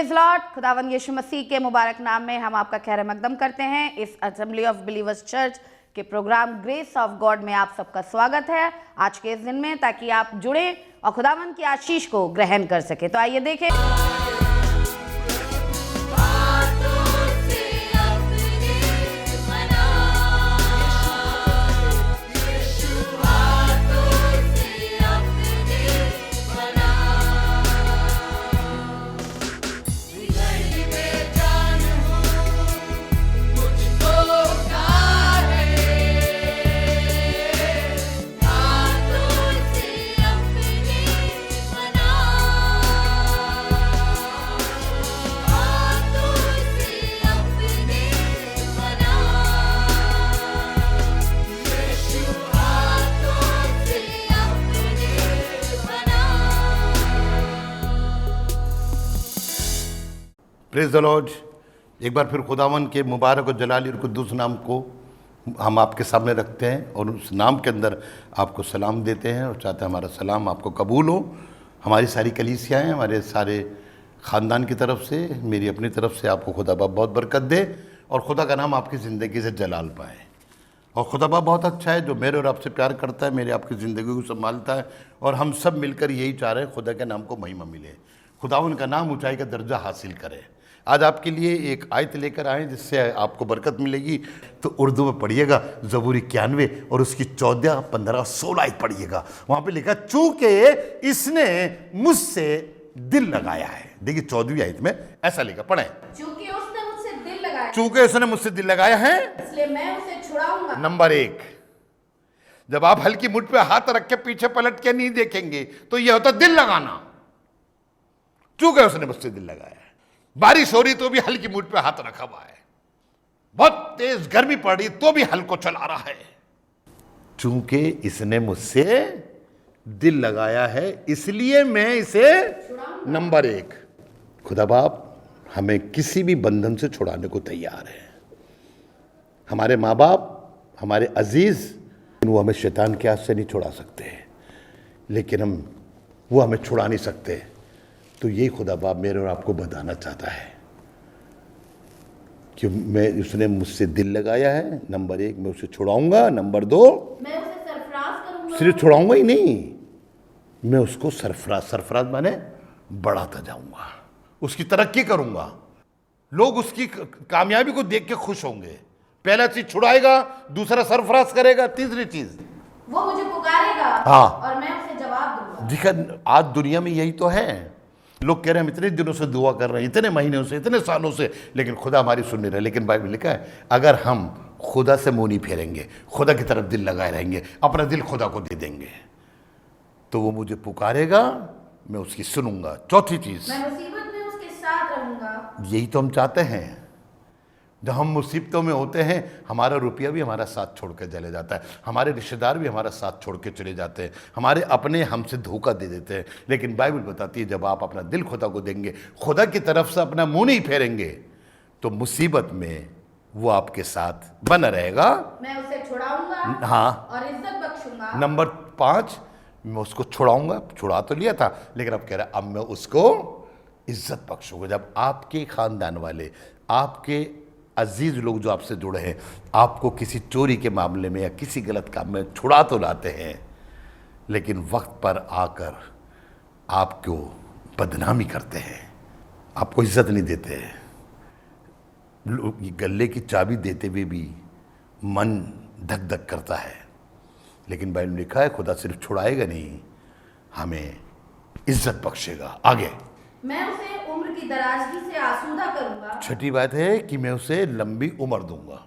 Praise Lord. खुदावंद यीशु मसीह के मुबारक नाम में हम आपका खैर मकदम करते हैं। इस असेंबली ऑफ बिलीवर्स चर्च के प्रोग्राम ग्रेस ऑफ गॉड में आप सबका स्वागत है आज के इस दिन में, ताकि आप जुड़े और खुदावंद की आशीष को ग्रहण कर सके। तो आइए देखें। Praise the Lord. एक बार फिर खुदावन के मुबारक और जलाली और कुद्दूस नाम को हम आपके सामने रखते हैं और उस नाम के अंदर आपको सलाम देते हैं और चाहते हैं हमारा सलाम आपको कबूल हो। हमारी सारी कलीसियाँ हैं, हमारे सारे ख़ानदान की तरफ से, मेरी अपनी तरफ से आपको खुदा बाप बहुत बरकत दे और खुदा का नाम आपकी ज़िंदगी से जलाल पाए। और खुदा बाप बहुत अच्छा है जो मेरे और आपसे प्यार करता है, मेरे आपकी ज़िंदगी को संभालता है और हम सब मिलकर यही चाह रहे हैं खुदा के नाम को महिमा मिले, खुदावन का नाम ऊंचाई का दर्जा हासिल करे। आज आपके लिए एक आयत लेकर आए जिससे आपको बरकत मिलेगी। तो उर्दू में पढ़िएगा ज़बूर 91 और उसकी 14, 15, 16 आयत पढ़िएगा। वहाँ पे लिखा चूँकि इसने मुझसे दिल लगाया है। देखिए 14वीं आयत में ऐसा लिखा, पढ़ें। चूंकि उसने मुझसे दिल लगाया, चूँकि उसने मुझसे दिल लगाया है इसलिए मैं उसे छुड़ाऊंगा। नंबर 1, जब आप हल्की मुठ पे हाथ रख के पीछे पलट के नहीं देखेंगे तो यह होता दिल लगाना। चूँकि उसने मुझसे दिल लगाया है। बारिश हो रही तो भी हल्की मुठ पे हाथ रखा हुआ है, बहुत तेज गर्मी पड़ रही तो भी हल को चला रहा है। चूंकि इसने मुझसे दिल लगाया है इसलिए मैं इसे नंबर 1, खुदा बाप हमें किसी भी बंधन से छुड़ाने को तैयार है। हमारे माँ बाप, हमारे अजीज, वो हमें शैतान के हाथ से नहीं छुड़ा सकते, लेकिन वो हमें छुड़ा नहीं सकते। तो यही खुदा बाप मेरे और आपको बताना चाहता है कि उसने मुझसे दिल लगाया है। नंबर 1, मैं उसे छुड़ाऊंगा। नंबर 2, मैं उसे सरफराज करूंगा। सिर्फ छुड़ाऊंगा ही नहीं, मैं उसको सरफराज माने बढ़ाता जाऊंगा, उसकी तरक्की करूंगा। लोग उसकी कामयाबी को देख के खुश होंगे। पहला चीज छुड़ाएगा, दूसरा सरफराज करेगा, तीसरी चीज वो मुझे पुकारेगा, हाँ, और मैं उसे जवाब दूंगा। देखा आज दुनिया में यही तो है। लोग कह रहे हैं हम इतने दिनों से दुआ कर रहे हैं, इतने महीनों से, इतने सालों से, लेकिन खुदा हमारी सुन नहीं रहा। लेकिन बाइबल लिखा है अगर हम खुदा से मुंह नहीं फेरेंगे, खुदा की तरफ दिल लगाए रहेंगे, अपना दिल खुदा को दे देंगे, तो वो मुझे पुकारेगा, मैं उसकी सुनूंगा। चौथी चीज, मैं मुसीबत में उसके साथ रहूंगा। यही तो हम चाहते हैं। जब हम मुसीबतों में होते हैं हमारा रुपया भी हमारा साथ छोड़ कर चले जाता है, हमारे रिश्तेदार भी हमारा साथ छोड़ के चले जाते हैं, हमारे अपने हमसे धोखा दे देते हैं। लेकिन बाइबल बताती है जब आप अपना दिल खुदा को देंगे, खुदा की तरफ से अपना मुंह नहीं फेरेंगे, तो मुसीबत में वो आपके साथ बना रहेगा। मैं उसे छुड़ाऊंगा, हाँ, और इज्जत बख्शूंगा। नंबर 5, मैं उसको छुड़ाऊंगा। छुड़ा तो लिया था, लेकिन अब कह रहा अब मैं उसको इज्जत बख्शूंगा। जब आपके खानदान वाले, आपके अजीज लोग जो आपसे जुड़े हैं, आपको किसी चोरी के मामले में या किसी गलत काम में छुड़ा तो लाते हैं, लेकिन वक्त पर आकर आपको बदनामी करते हैं, आपको इज्जत नहीं देते हैं। गले की चाबी देते हुए भी मन धक धक करता है। लेकिन बाइबल में लिखा है खुदा सिर्फ छुड़ाएगा नहीं, हमें इज्जत बख्शेगा। आगे, मैं उसे उम्र की दराजगी से आसूदा करूंगा। छठी बात है कि मैं उसे लंबी उम्र दूंगा।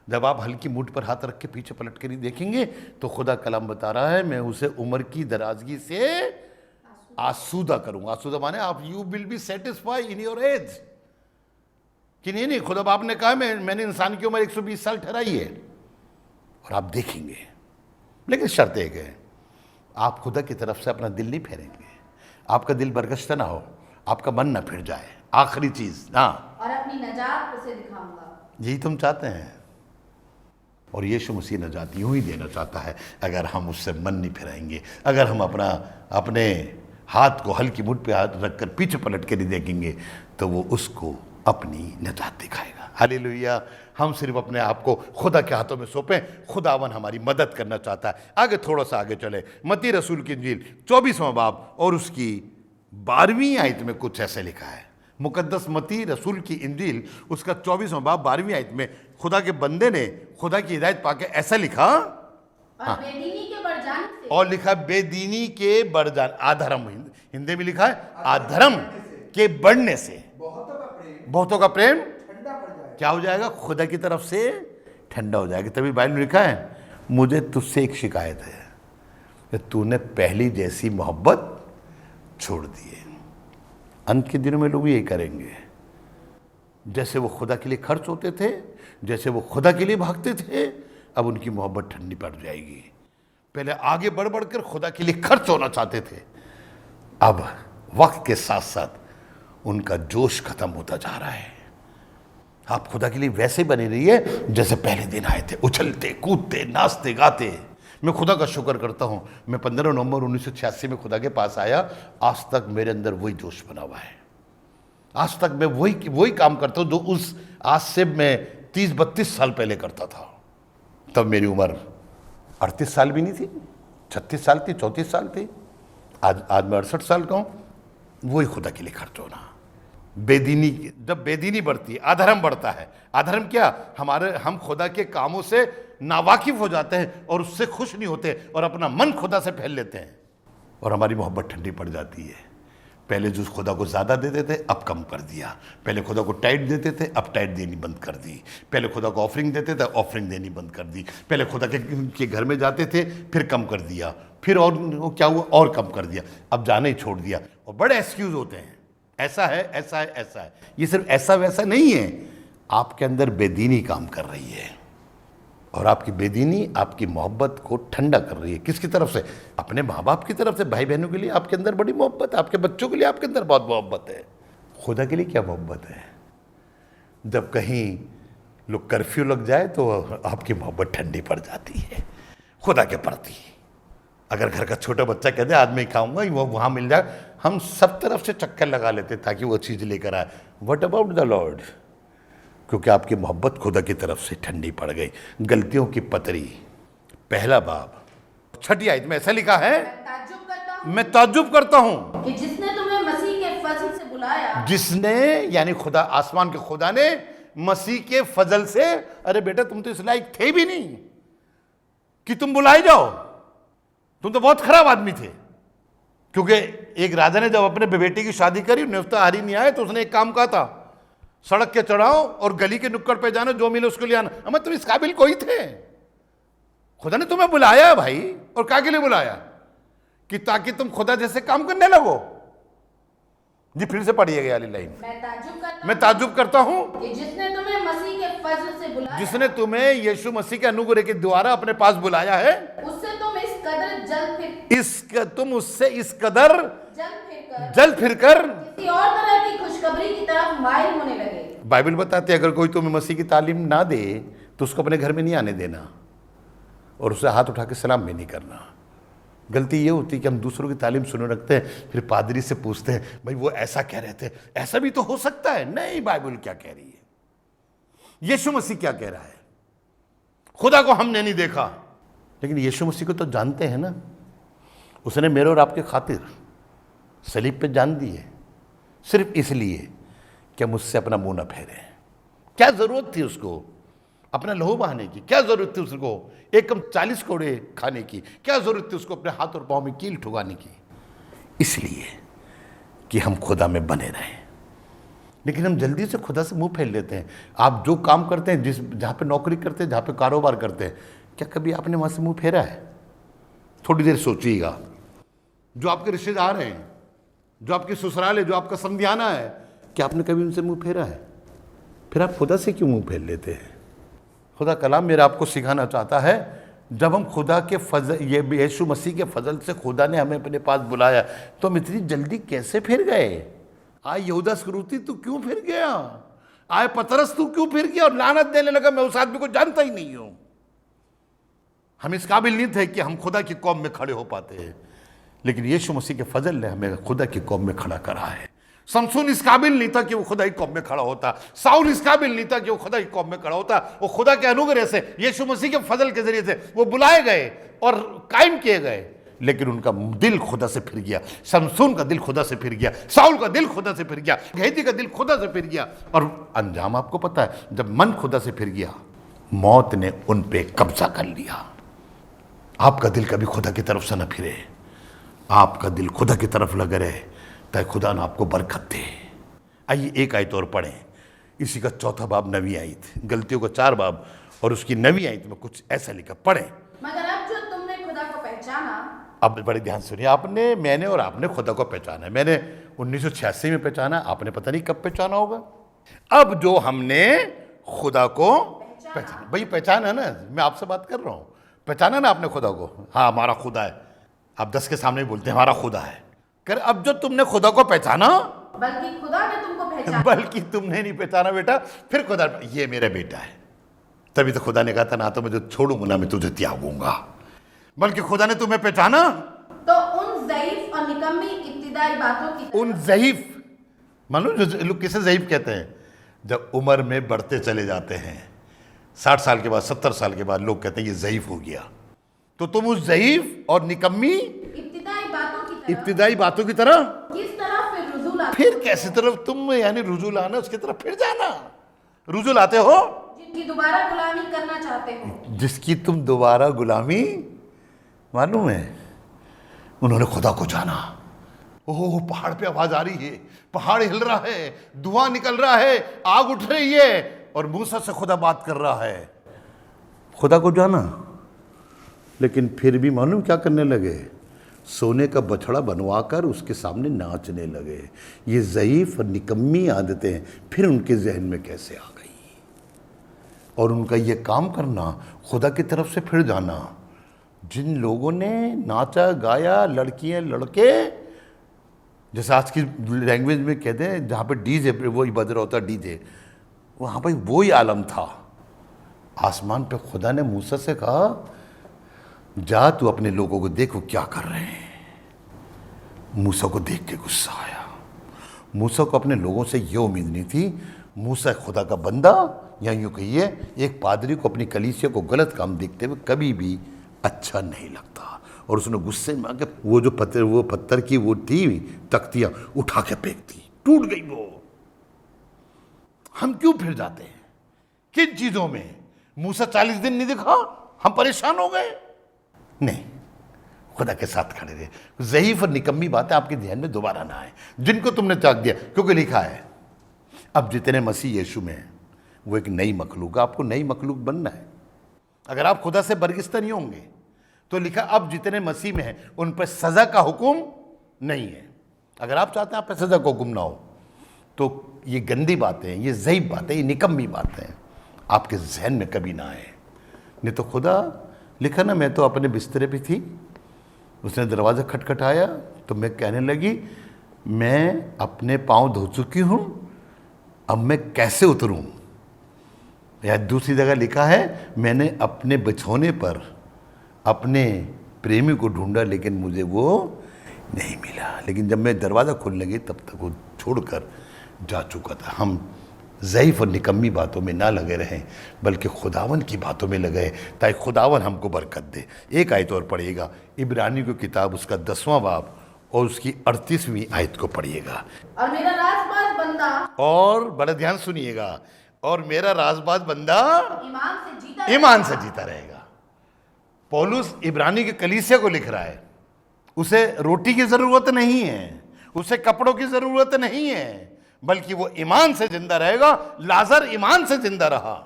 जब आप हल्की मुठ पर हाथ रख के पीछे पलट कर ही देखेंगे तो खुदा कलाम बता रहा है मैं उसे उम्र की दराजगी से आसूदा करूंगा। आसूदा माने आप you will be satisfy in your age, कि नहीं खुदा बाप ने कहा मैंने इंसान की उम्र 120 साल ठहराई है और आप देखेंगे। लेकिन शर्त एक है, आप खुदा की तरफ से अपना दिल नहीं फेरेंगे, आपका दिल बरगश्ता ना हो, आपका मन ना फिर जाए। आखिरी चीज, हाँ, और अपनी नजात उसे दिखाऊंगा। यही तुम चाहते हैं और यीशु मसीह नजात यूं ही देना चाहता है अगर हम उससे मन नहीं फिराएंगे, अगर हम अपने हाथ को हल्की मुठ पे हाथ रखकर पीछे पलट के नहीं देखेंगे तो वो उसको अपनी निजात दिखाएगा। हालेलुया। हम सिर्फ अपने आप को खुदा के हाथों में सौंपें, खुदावन हमारी मदद करना चाहता है। आगे थोड़ा सा आगे चले, मत्ती रसूल की इंजील 24वां बाब और उसकी 12वीं आयत में कुछ ऐसे लिखा है। मुकद्दस मत्ती रसूल की इंजील उसका 24वां बाब 12वीं आयत में खुदा के बंदे ने खुदा की हिदायत पाके ऐसा लिखा, और बेदीनी के बढ़ जाने से, और लिखा बेदीनी के बढ़ जाने, आधर्म हिंदी में लिखा है आधर्म के बढ़ने से बहुतों का प्रेम क्या हो जाएगा? खुदा की तरफ से ठंडा हो जाएगा। तभी बाइबल में लिखा है, मुझे तुझसे एक शिकायत है कि तूने पहली जैसी मोहब्बत छोड़ दी है। अंत के दिनों में लोग यही करेंगे, जैसे वो खुदा के लिए खर्च होते थे, जैसे वो खुदा के लिए भागते थे, अब उनकी मोहब्बत ठंडी पड़ जाएगी। पहले आगे बढ़ बढ़कर खुदा के लिए खर्च होना चाहते थे, अब वक्त के साथ साथ उनका जोश खत्म होता जा रहा है। आप खुदा के लिए वैसे बने रहिए जैसे पहले दिन आए थे, उछलते कूदते नाचते गाते। मैं खुदा का शुक्र करता हूँ, मैं 15 नवंबर 1986 में खुदा के पास आया, आज तक मेरे अंदर वही जोश बना हुआ है। आज तक मैं वही काम करता हूँ जो उस आज से मैं 30-32 साल पहले करता था। तब मेरी उम्र 38 साल भी नहीं थी, 36 साल थी, 34 साल थी। आज मैं 68 साल का हूँ। वही खुदा के लिए खर्च होना। बेदीनी, जब बेदीनी बढ़ती है अधर्म बढ़ता है। अधर्म क्या? हम खुदा के कामों से नावाकिफ हो जाते हैं और उससे खुश नहीं होते और अपना मन खुदा से फैल लेते हैं और हमारी मोहब्बत ठंडी पड़ जाती है। पहले जो खुदा को ज़्यादा देते थे अब कम कर दिया। पहले खुदा को टाइट देते थे अब टाइट देनी बंद कर दी। पहले खुदा को ऑफरिंग देते थे ऑफरिंग देनी बंद कर दी। पहले खुदा के घर में जाते थे फिर कम कर दिया, फिर और क्या हुआ और कम कर दिया, अब जाना ही छोड़ दिया। और बड़े एक्सक्यूज होते हैं, ऐसा है ऐसा है ऐसा है। ये सिर्फ ऐसा वैसा नहीं है, आपके अंदर बेदीनी काम कर रही है और आपकी बेदीनी आपकी मोहब्बत को ठंडा कर रही है। किसकी तरफ से? अपने माँ बाप की तरफ से। भाई बहनों के लिए आपके अंदर बड़ी मोहब्बत है, आपके बच्चों के लिए आपके अंदर बहुत मोहब्बत है। खुदा के लिए क्या मोहब्बत है? जब कहीं लोग कर्फ्यू लग जाए तो आपकी मोहब्बत ठंडी पड़ जाती है खुदा के प्रति। अगर घर का छोटा बच्चा कहते आज मैं खाऊंगा, वो वहाँ मिल जाए, हम सब तरफ से चक्कर लगा लेते ताकि वो चीज़ लेकर आए। What about the Lord? क्योंकि आपकी मोहब्बत खुदा की तरफ से ठंडी पड़ गई। गलतियों की पतरी पहला बाब 6 आयत में ऐसा लिखा है, मैं ताज्जुब करता हूं कि जिसने तुम्हें मसीह के फजल से बुलाया, जिसने यानी खुदा, आसमान के खुदा ने मसीह के फजल से, अरे बेटा तुम तो इस लायक थे भी नहीं कि तुम बुलाए जाओ, तुम तो बहुत खराब आदमी थे। क्योंकि एक राजा ने जब अपने बेटे की शादी करी, निफ्ताहारी नहीं आए तो उसने एक काम कहा था, सड़क के चढ़ाओ और गली के नुक्कड़ पे जाना, जो मिले उसको ले आना। अमर तुम इस काबिल कोई थे, खुदा ने तुम्हें बुलाया भाई। और क्या के लिए बुलाया? कि ताकि तुम खुदा जैसे काम करने लगो। जी फिर से पढ़िएगा वाली लाइन। मैं ताज्जुब करता हूं कि जिसने तुम्हें मसीह के फजल से बुलाया, जिसने तुम्हें यीशु मसीह के अनुग्रह के द्वारा अपने पास बुलाया है, उससे तुम इस कदर जल फिरकर किसी और तरह की खुशखबरी की तरफ माइल होने लगे। बाइबल बताते अगर कोई तुम्हें मसीह की तालीम ना दे तो उसको अपने घर में नहीं आने देना और उसे हाथ उठा के सलाम भी नहीं करना। गलती ये होती है कि हम दूसरों की तालीम सुने रखते हैं, फिर पादरी से पूछते हैं भाई वो ऐसा कह रहे थे, ऐसा भी तो हो सकता है। नहीं, बाइबल क्या कह रही है, यीशु मसीह क्या कह रहा है। खुदा को हमने नहीं देखा लेकिन यीशु मसीह को तो जानते हैं ना। उसने मेरे और आपके खातिर सलीब पे जान दी है, सिर्फ इसलिए कि हम उससे अपना मुंह ना फेरें। क्या जरूरत थी उसको अपना लहू बहाने की? क्या जरूरत थी उसको एक कम 40 कोड़े खाने की? क्या जरूरत थी उसको अपने हाथ और पांव में कील ठुकाने की? इसलिए कि हम खुदा में बने रहें। लेकिन हम जल्दी से खुदा से मुंह फेर लेते हैं। आप जो काम करते हैं, जहाँ पे नौकरी करते हैं, जहाँ पे कारोबार करते हैं, क्या कभी आपने वहाँ से मुंह फेरा है? थोड़ी देर सोचिएगा। जो आपके रिश्तेदार हैं, जो आपके ससुराल है, जो आपका समधियाना है, क्या आपने कभी उनसे मुंह फेरा है? फिर आप खुदा से क्यों मुंह फेर लेते हैं? खुदा कलाम मेरा आपको सिखाना चाहता है, जब हम खुदा के फजल, ये यीशु मसीह के फजल से खुदा ने हमें अपने पास बुलाया तो हम इतनी जल्दी कैसे फिर गए? आए यहूदा इस्करियोती तू क्यों फिर गया? आए पतरस तू क्यों फिर गया और लानत देने लगा मैं उस आदमी को जानता ही नहीं हूं? हम इस काबिल नहीं थे कि हम खुदा की कौम में खड़े हो पाते हैं। लेकिन यीशु मसीह के फजल ने हमें खुदा की कौम में खड़ा करा है। शमसून इस काबिल नहीं था कि वो खुदा की कौम में खड़ा होता, साउल इस काबिल नहीं था कि वो खुदा की कौम में खड़ा होता। वो खुदा के अनुग्रह से, यीशु मसीह के फजल के जरिए से वो बुलाए गए और कायम किए गए, लेकिन उनका दिल खुदा से फिर गया। शमसून का दिल खुदा से फिर गया, साउल का दिल खुदा से फिर गया, गेहजी का दिल खुदा से फिर गया, और अंजाम आपको पता है, जब मन खुदा से फिर गया, मौत ने उन पे कब्जा कर लिया। आपका दिल कभी खुदा की तरफ से न फिरे, आपका दिल खुदा की तरफ लगे रहे, ताकि खुदा ने आपको बरकत दे। आइए एक आयत और पढ़ें, इसी का चौथा बाब 9वीं आयत, गलतियों का 4 बाब और उसकी 9वीं आयत में कुछ ऐसा लिखा, पढ़ें। मगर अब जो तुमने खुदा को पहचाना, अब बड़े ध्यान सुनिए, आपने, मैंने और आपने खुदा को पहचाना है। मैंने 1986 में पहचाना, आपने पता नहीं कब पहचाना होगा। अब जो हमने खुदा को पहचाना, भाई पहचाना ना, मैं आपसे बात कर रहा हूं, पहचाना ना आपने खुदा को। हाँ हमारा खुदा है, आप 10 के सामने बोलते हैं हमारा खुदा है। कर अब जो तुमने खुदा को पहचाना, बल्कि खुदा ने तुमको पहचाना, बल्कि तुमने नहीं पहचाना बेटा, फिर खुदा, ये मेरा बेटा है। तभी तो खुदा ने कहा था, ना तो मैं तुझे छोड़ूंगा ना मैं तुझे त्यागूंगा, बल्कि खुदा ने तुम्हें पहचाना। तो उन ज़ईफ और निकम्मी इब्तिदाई बातों की, उन ज़ईफ, मालूम जो लोग किसे ज़ईफ कहते हैं, जब उम्र में बढ़ते चले जाते हैं, 60 साल के बाद, 70 साल के बाद लोग कहते हैं ये ज़ईफ हो गया। तो तुम उस ज़ईफ और निकम्मी इब्तिदाई बातों की तरह किस तरह फिर रुजू लाते, फिर कैसी तरफ तुम, यानी रुजू लाना, उसकी तरफ फिर जाना, रुजू लाते हो, जिनकी दोबारा गुलामी करना चाहते हो, जिसकी तुम दोबारा गुलामी, मालूम है उन्होंने खुदा को जाना। ओह पहाड़ पे आवाज आ रही है, पहाड़ हिल रहा है, धुआं निकल रहा है, आग उठ रही है, और मूसा से खुदा बात कर रहा है, खुदा को जाना। लेकिन फिर भी मालूम क्या करने लगे, सोने का बछड़ा बनवाकर उसके सामने नाचने लगे। ये ज़ईफ और निकम्मी आदतें फिर उनके जहन में कैसे आ गई, और उनका ये काम करना, खुदा की तरफ से फिर जाना। जिन लोगों ने नाचा गाया, लड़कियां लड़के, जैसे आज की लैंग्वेज में कहते हैं, जहाँ पे डीजे वो ही बज रहा होता डीजे, वहाँ पर वो ही आलम था। आसमान पे खुदा ने मूसा से कहा, जा तू अपने लोगों को देख वो क्या कर रहे हैं। मूसा को देख के गुस्सा आया। मूसा को अपने लोगों से ये उम्मीद नहीं थी। मूसा खुदा का बंदा, या यूँ कहिए एक पादरी को अपनी कलीसिया को गलत काम देखते हुए कभी भी अच्छा नहीं लगता। और उसने गुस्से में आके वो जो पत्थर की वो थी तख्तियाँ उठा के फेंक दी, टूट गई वो। हम क्यों फिर जाते हैं किन चीज़ों में? मूसा 40 दिन नहीं दिखा, हम परेशान हो गए? नहीं, खुदा के साथ खड़े रहे। ज़ईफ और निकम्मी बातें आपके ध्यान में दोबारा ना आए, जिनको तुमने त्याग दिया, क्योंकि लिखा है अब जितने मसीह यीशु में हैं वो एक नई मखलूक, आपको नई मखलूक बनना है। अगर आप खुदा से बरगिस्ता नहीं होंगे तो लिखा अब जितने मसीह में हैं उन पर सज़ा का हुक्म नहीं है। अगर आप चाहते हैं आप पर सज़ा का हुक्म ना हो तो ये गंदी बातें, ये ज़ईफ बातें, ये निकम्मी बातें आपके जहन में कभी ना आए। नहीं तो खुदा, लिखा ना, मैं तो अपने बिस्तरे पे थी, उसने दरवाज़ा खटखटाया तो मैं कहने लगी मैं अपने पाँव धो चुकी हूँ, अब मैं कैसे उतरूँ। या दूसरी जगह लिखा है मैंने अपने बिछौने पर अपने प्रेमी को ढूंढा लेकिन मुझे वो नहीं मिला। लेकिन जब मैं दरवाज़ा खोलने लगी तब तक वो छोड़कर जा चुका था। हम ज़ईफ और निकम्मी बातों में ना लगे रहें बल्कि खुदावन की बातों में लगे ताकि खुदावन हमको बरकत दे। एक आयत और पढ़िएगा, इब्रानी की किताब उसका 10वां बाब और उसकी 38वीं आयत को पढ़िएगा। और मेरा राजबाज बंदा, और बड़ा ध्यान सुनिएगा, और मेरा राजबाज बंदा ईमान से जीता रहेगा। पौलुस इब्रानी के कलीसिया को लिख रहा है, उसे रोटी की ज़रूरत नहीं है, उसे कपड़ों की ज़रूरत नहीं है, बल्कि वो ईमान से जिंदा रहेगा। लाजर ईमान से जिंदा रहा,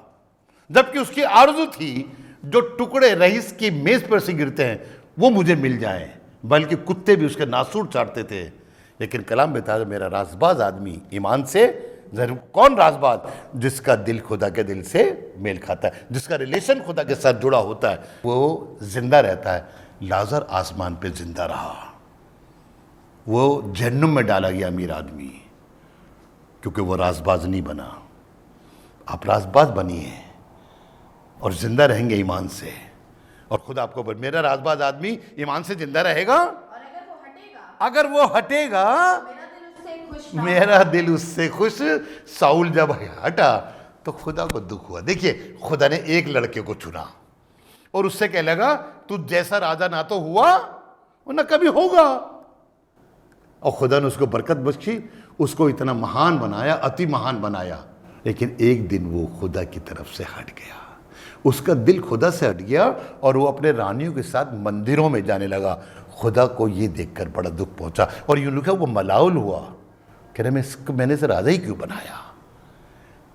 जबकि उसकी आरज़ू थी जो टुकड़े रईस की मेज पर से गिरते हैं वो मुझे मिल जाएं, बल्कि कुत्ते भी उसके नासूर चाटते थे। लेकिन कलाम बता है मेरा राजबाज आदमी ईमान से जरूर। कौन राजबाज? जिसका दिल खुदा के दिल से मेल खाता है, जिसका रिलेशन खुदा के साथ जुड़ा होता है, वो जिंदा रहता है। लाजर आसमान पे जिंदा रहा, वो जहन्नुम में डाला गया अमीर आदमी, क्योंकि वो राजबाज नहीं बना। आप राजबाज बनिए और जिंदा रहेंगे ईमान से, और खुदा आपको मेरा राजबाज आदमी ईमान से जिंदा रहेगा। और अगर वो अगर वो हटेगा मेरा दिल उससे खुश। साउल जब हटा तो खुदा को दुख हुआ। देखिए, खुदा ने एक लड़के को चुना और उससे कह लगा तू जैसा राजा ना तो हुआ और ना कभी होगा, और खुदा ने उसको बरकत बख्शी, उसको इतना महान बनाया, अति महान बनाया। लेकिन एक दिन वो खुदा की तरफ से हट गया, उसका दिल खुदा से हट गया और वो अपने रानियों के साथ मंदिरों में जाने लगा। खुदा को ये देखकर बड़ा दुख पहुंचा और यूं लिखा वो मलाउल हुआ, कह रहे मैंने इसे राजा ही क्यों बनाया।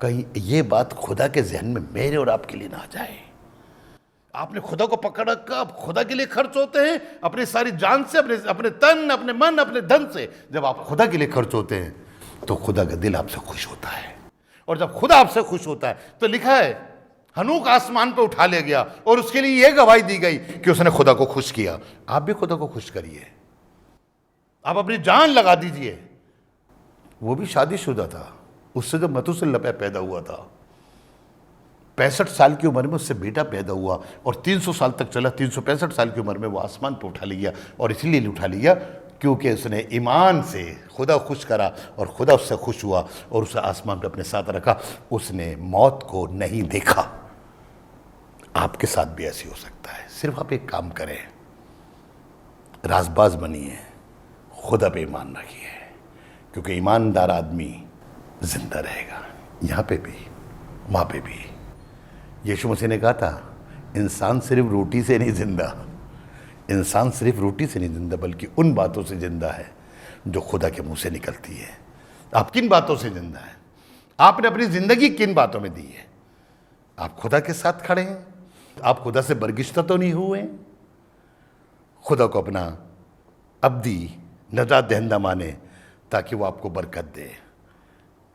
कहीं ये बात खुदा के जहन में मेरे और आपके लिए ना आ जाए। आपने खुदा को पकड़ रखा, आप खुदा के लिए खर्च होते हैं अपनी सारी जान से, अपने तन, अपने मन, अपने धन से। जब आप खुदा के लिए खर्च होते हैं तो खुदा का दिल आपसे खुश होता है, और जब खुदा आपसे खुश होता है तो लिखा है हनूक आसमान पे उठा ले गया और उसके लिए यह गवाही दी गई कि उसने खुदा को खुश किया। आप भी खुदा को खुश करिए, आप अपनी जान लगा दीजिए। वो भी शादीशुदा था, उससे जब मतुसल्लह पैदा हुआ था 65 साल की उम्र में उससे बेटा पैदा हुआ और 300 साल तक चला। 365 साल की उम्र में वो आसमान पर उठा लिया, और इसलिए उठा लिया क्योंकि उसने ईमान से खुदा खुश करा और खुदा उससे खुश हुआ और उसे आसमान पर अपने साथ रखा। उसने मौत को नहीं देखा। आपके साथ भी ऐसी हो सकता है। सिर्फ आप एक काम करें, राजबाज बनिए, खुदा पे ईमान रखिए, क्योंकि ईमानदार आदमी जिंदा रहेगा, यहाँ पे भी वहाँ पे भी। यीशु मसीह ने कहा था इंसान सिर्फ रोटी से नहीं जिंदा, इंसान सिर्फ रोटी से नहीं जिंदा बल्कि उन बातों से जिंदा है जो खुदा के मुंह से निकलती है। आप किन बातों से जिंदा हैं? आपने अपनी जिंदगी किन बातों में दी है? आप खुदा के साथ खड़े हैं? आप खुदा से बरगिश्ता तो नहीं हुए? खुदा को अपना अब्दी नजात दहिंदा माने ताकि वो आपको बरकत दे।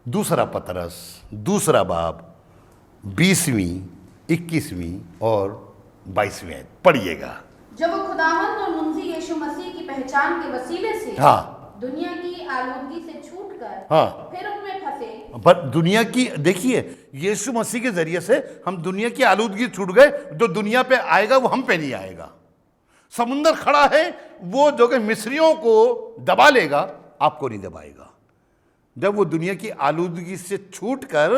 दूसरा पतरस दूसरा बाब 20वीं 21वीं और 22वीं आयत पढ़िएगा। जब वो खुदावंद और मुंजी यीशु मसीह की पहचान के वसीले से दुनिया की आलूदगी से छूटकर फिर उनमें फंसे। पर दुनिया की, देखिए यीशु मसीह के जरिए से हम दुनिया की आलूदगी छूट गए। जो दुनिया पे आएगा वो हम पे नहीं आएगा। समुंदर खड़ा है, वो जो कि मिस्रियों को दबा लेगा, आपको नहीं दबाएगा। जब वो दुनिया की आलूदगी से छूटकर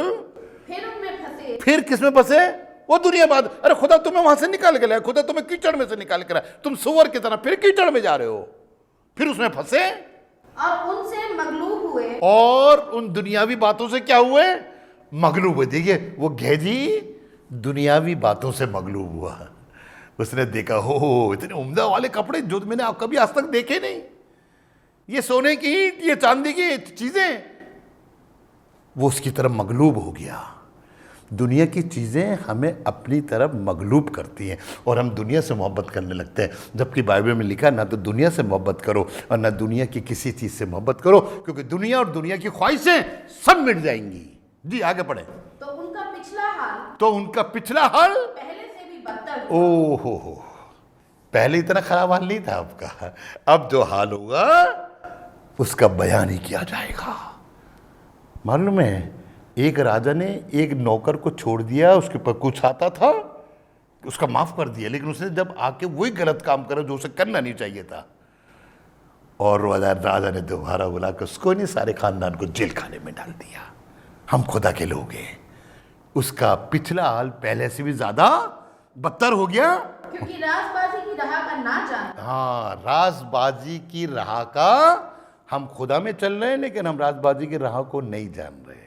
फिर उनमें फंसे। फिर किसमें फंसे? वो दुनिया बाद। अरे खुदा तुम्हें वहां से निकाल के लाया, खुदा तुम्हें कीचड़ में से निकाल के लाया, तुम सुअर की तरह फिर कीचड़ में जा रहे हो। फिर उसमें फंसे और उनसे मगलूब हुए। और उन दुनियावी बातों से क्या हुए? मगलूब हुए। देखिए वो घेजी दुनियावी बातों से मगलूब हुआ। उसने देखा हो इतने उम्दा वाले कपड़े जो मैंने कभी आज तक देखे नहीं, ये सोने की ईंट, ये चांदी की चीजें। वो उसकी तरफ मगलूब हो गया। दुनिया की चीज़ें हमें अपनी तरफ मगलूब करती हैं और हम दुनिया से मोहब्बत करने लगते हैं, जबकि बाइबल में लिखा है ना तो दुनिया से मोहब्बत करो और ना दुनिया की किसी चीज़ से मोहब्बत करो, क्योंकि दुनिया और दुनिया की ख्वाहिशें सब मिट जाएंगी। जी आगे पढ़े। तो उनका पिछला हाल पहले से भी बदतर। ओहो, पहले इतना खराब हाल नहीं था आपका, अब जो हाल होगा उसका बयान ही किया जाएगा। मालूम है एक राजा ने एक नौकर को छोड़ दिया, उसके ऊपर कुछ आता था, उसका माफ कर दिया, लेकिन उसने जब आके वही गलत काम करा जो उसे करना नहीं चाहिए था, और राजा ने दोबारा बुला कर उसको नहीं सारे खानदान को जेल खाने में डाल दिया। हम खुदा के लोग हैं। उसका पिछला हाल पहले से भी ज्यादा बदतर हो गया, क्योंकि राजबाजी की राह का ना जान। हाँ, राजबाजी की राह का हम खुदा में चल रहे हैं, लेकिन हम राजबाजी की राह को नहीं जान रहे।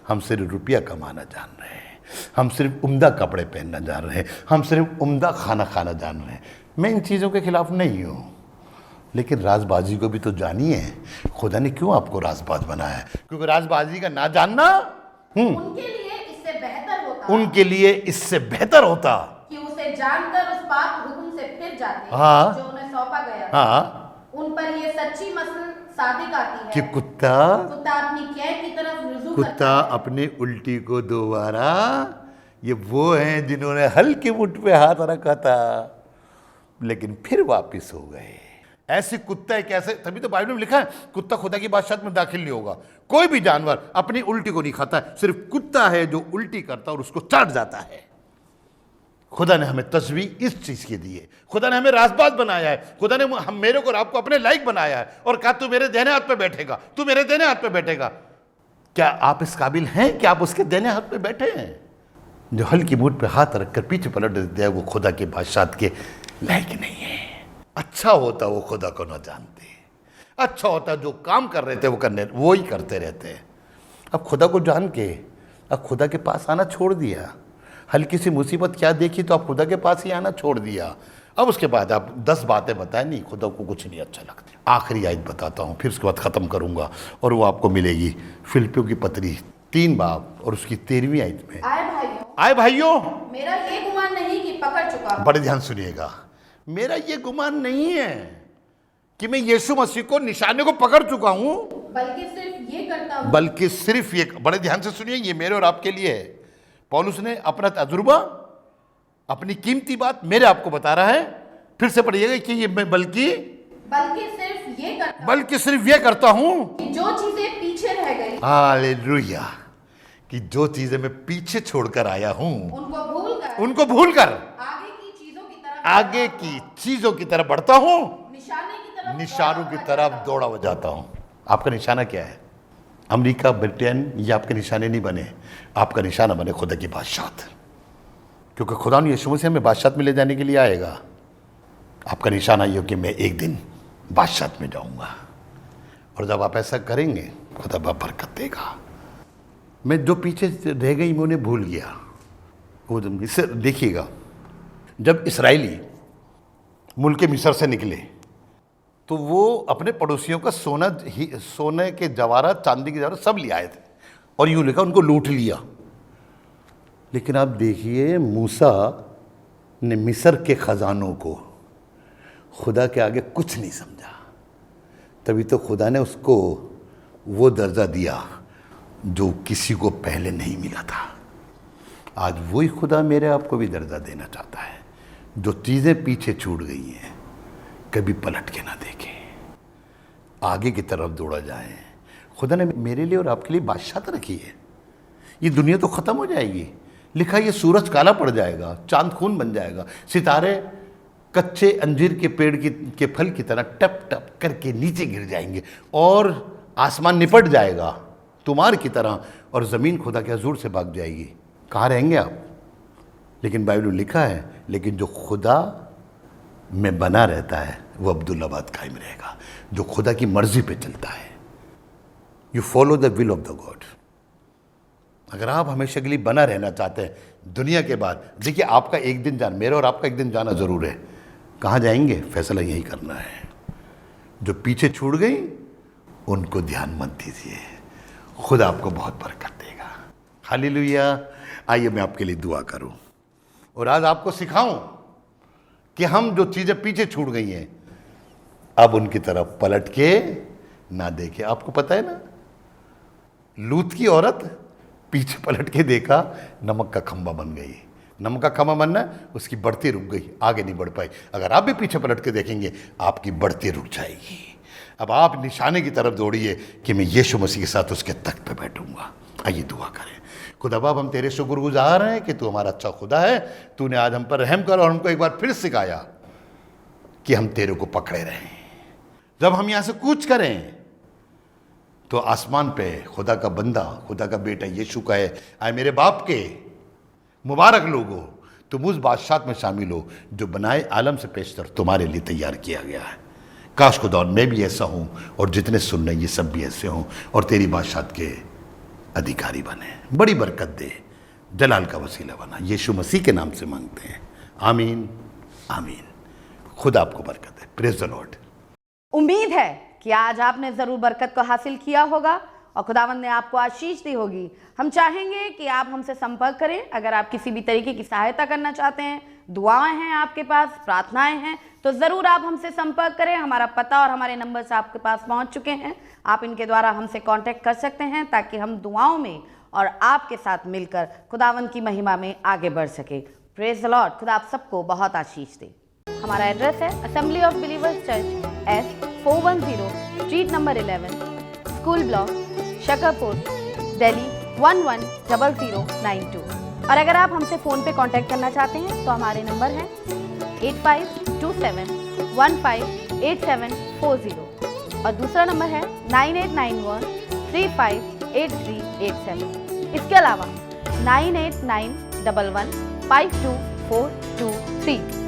हम सिर्फ रुपया कमाना जान रहे हैं, हम सिर्फ उम्दा कपड़े पहनना जान रहे हैं, हम सिर्फ उम्दा खाना खाना जान रहे हैं। मैं इन चीज़ों के खिलाफ नहीं हूँ, लेकिन राजबाजी को भी तो जानिए। खुदा ने क्यों आपको राजबाज बनाया है? क्योंकि राजबाजी का ना जानना उनके लिए इससे बेहतर होता कि उसे जानकर उस पाप हुक्म से फिर जाते जो उन्हें सौंपा गया। हाँ, उन पर ये सच्ची मसल सादिक आती है कि कुत्ता अपनी कैद की तरफ रुजू कुत्ता अपनी उल्टी को दोबारा। ये वो हैं जिन्होंने हल्के मुठ पे हाथ रखा था लेकिन फिर वापिस हो गए। ऐसे कुत्ता है कैसे? तभी तो बाइबल में लिखा है कुत्ता खुदा की बादशाहत में दाखिल नहीं होगा। कोई भी जानवर अपनी उल्टी को नहीं खाता है, सिर्फ कुत्ता है जो उल्टी करता और उसको चाट जाता है। खुदा ने हमें तस्वीर इस चीज की दी है, खुदा ने हमें राजबाज बनाया है, खुदा ने मेरे को और आपको अपने लायक बनाया है और कहा तू मेरे देने हाथ पे बैठेगा, तू मेरे देने हाथ पे बैठेगा। क्या आप इस काबिल हैं कि आप उसके देने हाथ पे बैठे हैं? जो हल्की मूड पे हाथ रखकर पीछे पलट देता है वो खुदा के बादशाह के लायक नहीं है। अच्छा होता वो खुदा को न जानते, अच्छा होता जो काम कर रहे थे वो ही करते रहते हैं। अब खुदा को जान के अब खुदा के पास आना छोड़ दिया, हल्की सी मुसीबत क्या देखी तो आप खुदा के पास ही आना छोड़ दिया। अब उसके बाद आप 10 बातें बताएं, नहीं खुदा को कुछ नहीं अच्छा लगता। आखिरी आयत बताता हूँ, फिर उसके बाद ख़त्म करूँगा और वो आपको मिलेगी फिलिप्पियों की पत्री 3 बाब और उसकी 13वीं आयत में। आए भाइयों, मेरा ये गुमान नहीं कि पकड़ चुका हूं। बड़े ध्यान सुनिएगा, मेरा ये गुमान नहीं है कि मैं यीशु मसीह को निशाने को पकड़ चुका हूं, बल्कि सिर्फ ये, बड़े ध्यान से सुनिए, ये मेरे और आपके लिए है। पौलुस ने अपना तजुर्बा, अपनी कीमती बात मेरे आपको बता रहा है। फिर से पढ़िएगा कि ये मैं बल्कि सिर्फ ये करता हूं कि जो चीजें पीछे रह गई, हालेलुया, कि जो चीजें मैं पीछे छोड़कर आया हूं उनको भूलकर आगे की चीजों की तरफ बढ़ता हूं, निशानों की तरफ दौड़ा हो जाता हूं। आपका निशाना क्या है? अमेरिका, ब्रिटेन, ये आपके निशाने नहीं बने। आपका निशाना बने खुदा की बादशाहत, क्योंकि खुदा ने यीशु मसीह में बादशाहत में ले जाने के लिए आएगा। आपका निशाना ये हो कि मैं एक दिन बादशाहत में जाऊंगा, और जब आप ऐसा करेंगे खुदा बाप बरकत देगा। मैं जो पीछे रह गई मैं उन्हें भूल गया। वो इससे देखिएगा, जब इसराइली मुल्क मिस्र से निकले तो वो अपने पड़ोसियों का सोने के जवाहरात, चांदी के जवाहरात सब ले आए थे और यूं लिखा उनको लूट लिया। लेकिन आप देखिए, मूसा ने मिस्र के खजानों को खुदा के आगे कुछ नहीं समझा, तभी तो खुदा ने उसको वो दर्जा दिया जो किसी को पहले नहीं मिला था। आज वही खुदा मेरे आपको भी दर्जा देना चाहता है। जो चीज़ें पीछे छूट गई हैं कभी पलट के ना देखें, आगे की तरफ दौड़ा जाए। खुदा ने मेरे लिए और आपके लिए बादशाहत रखी है। ये दुनिया तो ख़त्म हो जाएगी, लिखा ये सूरज काला पड़ जाएगा, चांद खून बन जाएगा, सितारे कच्चे अंजीर के पेड़ के फल की तरह टप टप करके नीचे गिर जाएंगे और आसमान निपट जाएगा तुमार की तरह और ज़मीन खुदा के हुजूर से भाग जाएगी। कहाँ रहेंगे आप? लेकिन बाइबल में लिखा है, लेकिन जो खुदा में बना रहता है वो अब्दुल्लाबाद कायम रहेगा। जो खुदा की मर्जी पे चलता है, you follow the will of the God. अगर आप हमेशा के लिए बना रहना चाहते हैं दुनिया के बाद, देखिए आपका एक दिन जाना, मेरा और आपका एक दिन जाना ज़रूर है। कहाँ जाएंगे फैसला यही करना है। जो पीछे छूट गई उनको ध्यान मत दीजिए, खुदा आपको बहुत बरकत देगा। हालेलुया। आइए मैं आपके लिए दुआ करूं और आज आपको सिखाऊं कि हम जो चीज़ें पीछे छूट गई हैं अब उनकी तरफ पलट के ना देखें। आपको पता है ना, लूत की औरत पीछे पलट के देखा, नमक का खंभा बन गई। नमक का खंभा बनना, उसकी बढ़ती रुक गई, आगे नहीं बढ़ पाई। अगर आप भी पीछे पलट के देखेंगे आपकी बढ़ती रुक जाएगी। अब आप निशाने की तरफ दौड़िए कि मैं यीशु मसीह के साथ उसके तख्त पे बैठूंगा। आइए दुआ करें। खुदा बाप, हम तेरे शुक्रगुजार हैं कि तू हमारा अच्छा खुदा है। तूने आज हम पर रहम कर और हमको एक बार फिर सिखाया कि हम तेरे को पकड़े रहें। जब हम यहाँ से कूच करें तो आसमान पे खुदा का बंदा, खुदा का बेटा यीशु का है, आए मेरे बाप के मुबारक लोगों, तुम उस बादशाहत में शामिल हो जो बनाए आलम से पेशतर तुम्हारे लिए तैयार किया गया है। काश खुदा मैं भी ऐसा हूँ और जितने सुन रहे ये सब भी ऐसे हों और तेरी बादशाहत के अधिकारी बने। बड़ी बरकत दे, जलाल का वसीला बना। यीशु मसीह के नाम से मांगते हैं, आमीन आमीन। खुदा आपको बरकत दे। Praise the Lord. उम्मीद है कि आज आपने ज़रूर बरकत को हासिल किया होगा और खुदावंद ने आपको आशीष दी होगी। हम चाहेंगे कि आप हमसे संपर्क करें। अगर आप किसी भी तरीके की सहायता करना चाहते हैं, दुआएं हैं आपके पास, प्रार्थनाएं हैं, तो ज़रूर आप हमसे संपर्क करें। हमारा पता और हमारे नंबर्स आपके पास पहुंच चुके हैं। आप इनके द्वारा हमसे कांटेक्ट कर सकते हैं ताकि हम दुआओं में और आपके साथ मिलकर खुदावंद की महिमा में आगे बढ़ सके। Praise the Lord. खुदा आप सबको बहुत आशीष दे। हमारा एड्रेस है assembly of believers church, S410 street number 11, school block, Shakarpur, Delhi 110092। और अगर आप हमसे फ़ोन पे कांटेक्ट करना चाहते हैं तो हमारे नंबर हैं 8527158740 और दूसरा नंबर है 9891358387। इसके अलावा 9891152423